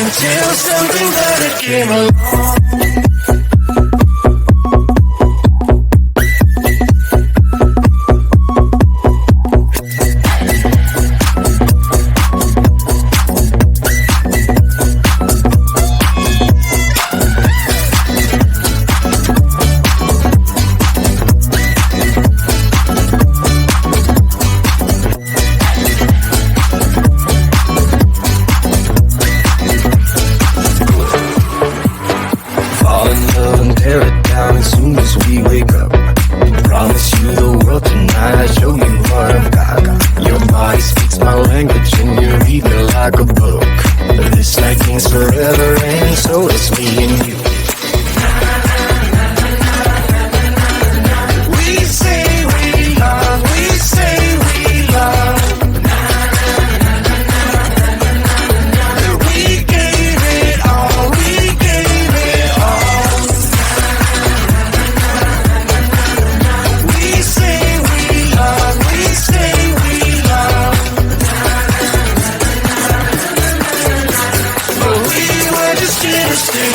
until something better came along.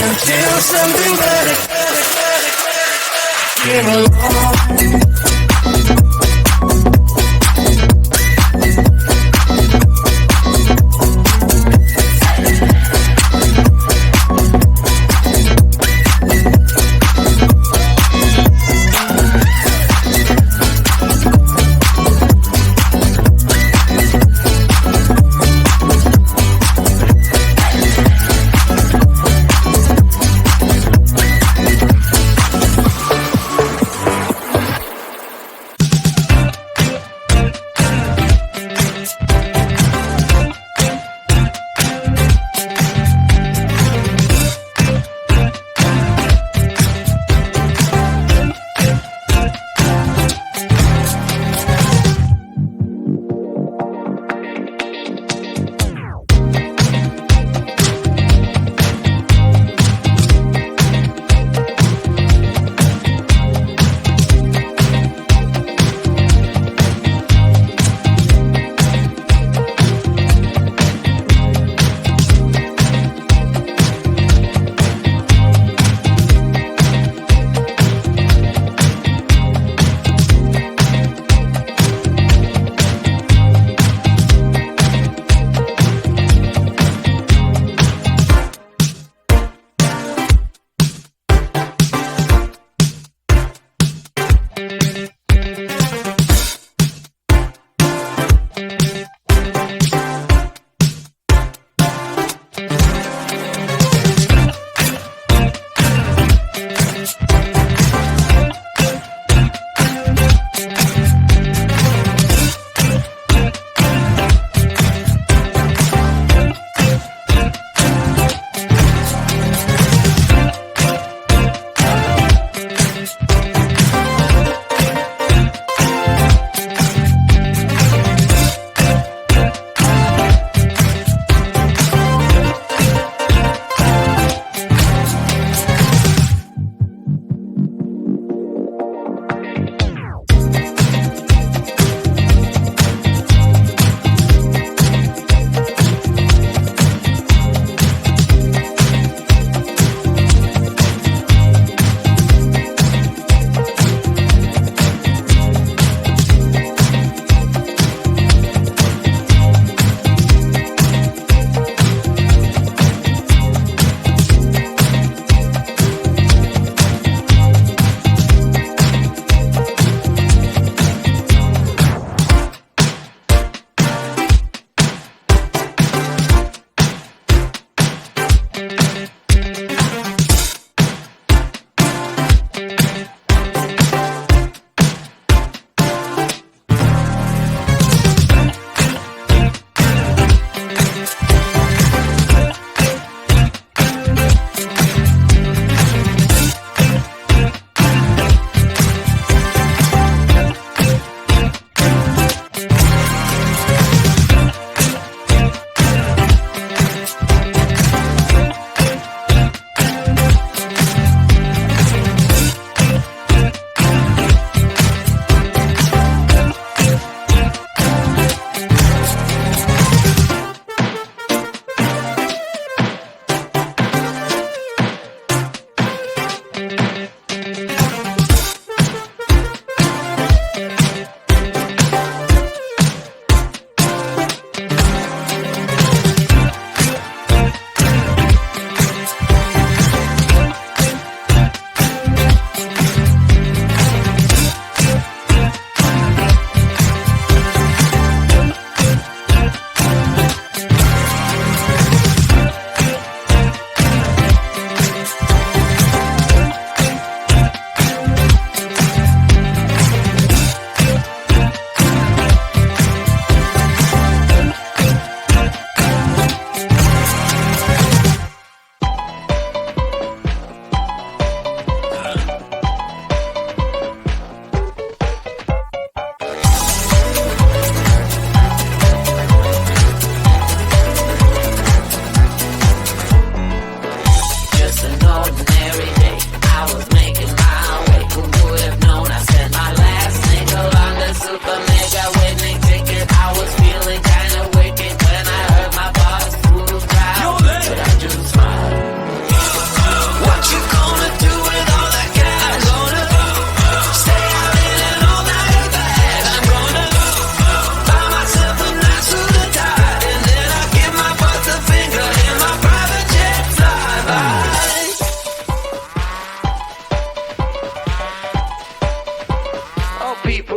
Until something better came along. ส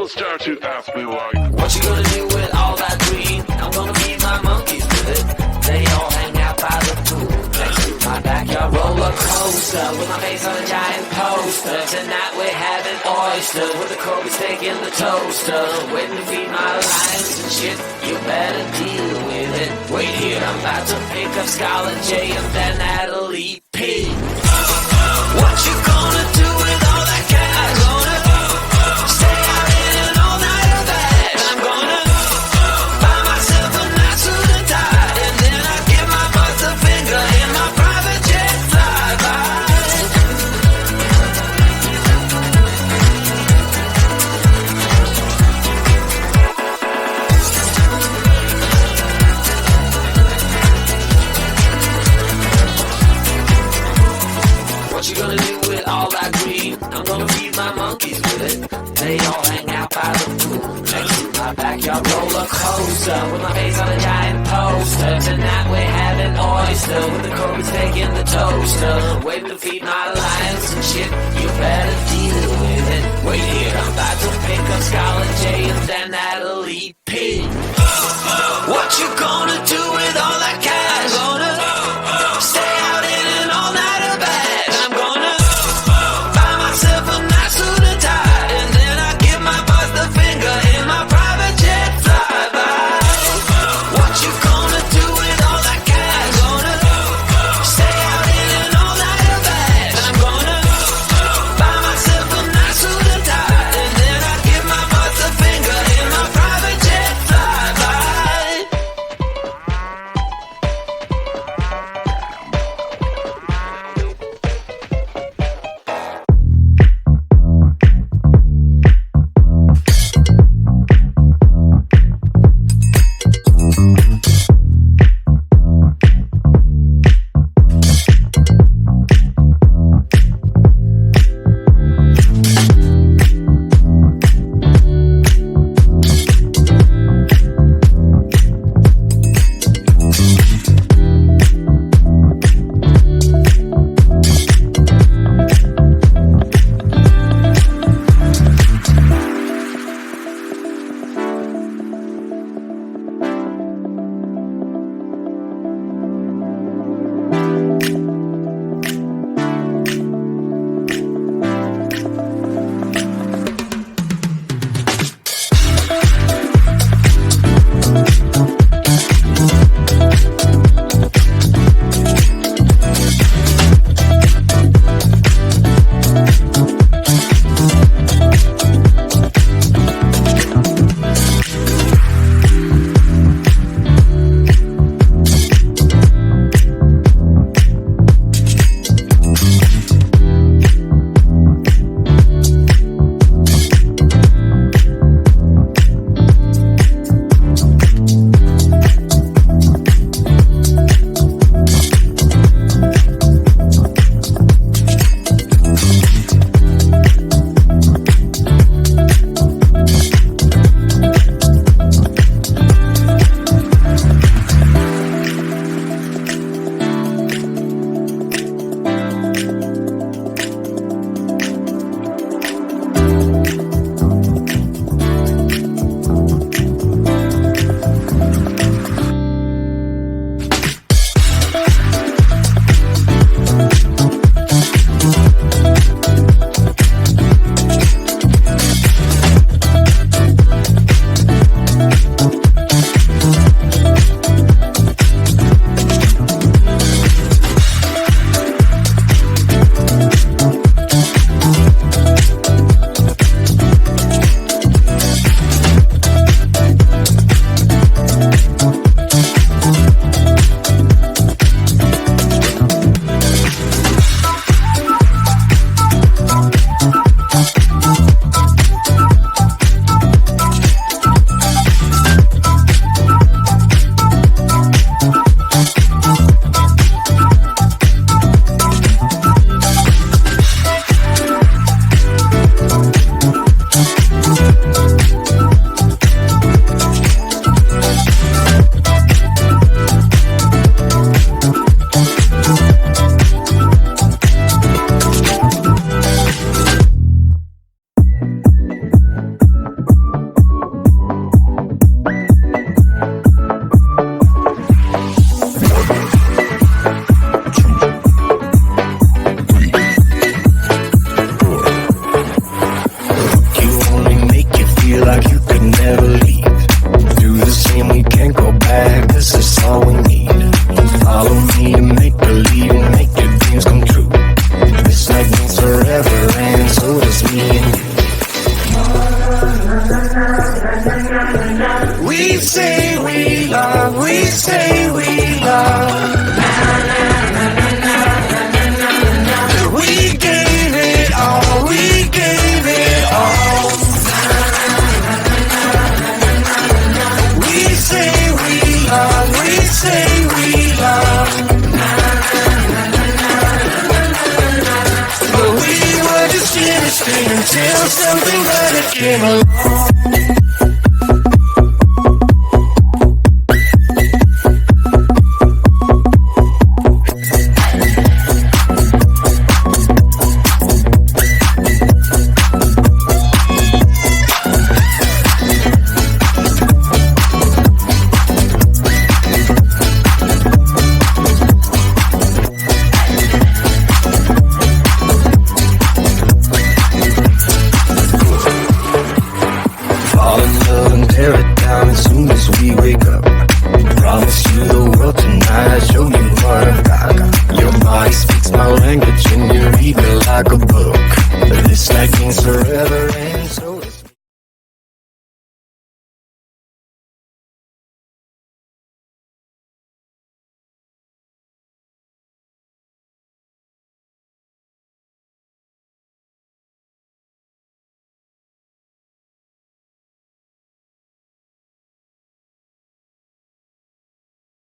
People start to ask me why. What you gonna do with all that green? I'm gonna feed my monkeys with it. They all hang out by the pool next to my backyard roller coaster with my face on a giant poster. Tonight we're having oysters with the Kobe steak in the toaster. Waiting to feed my lions and shit. You better deal with it. Wait here, I'm about to pick up Scarlett J and then Natalie P. What you gonna do with all that cash? Gonna stay out in an all-nighter bag. I'm gonna buy myself a nice suit and tie, and then I give my boss a finger in my private jet flyby. What you gonna do with all that green? I'm gonna feed my monkeys with it. They all hang out by the pool next to my backyard roller coaster with my face on a giant poster. Tonight we're having oyster with the Kobe steak in the toaster. Waiting to feed my lions and shit. You better deal with it. Wait here, I'm about to pick up Scarlett J and then Natalie P. What you gonna do with all that cash? Gonna stay out in an all-nighter bag. I'm gonna buy myself a nice suit and tie, and then I give my boss the finger in my private jet flyby. What you gonna do with all that cash? Gonna stay out in an all-nighter bag. I'm gonna buy myself a nice suit and tie, and then I give my boss the finger in my private jet flyby. say we love, we say we love. We gave it all, we gave it all. We say we love, we say we love. But we were just innocent until something better came along.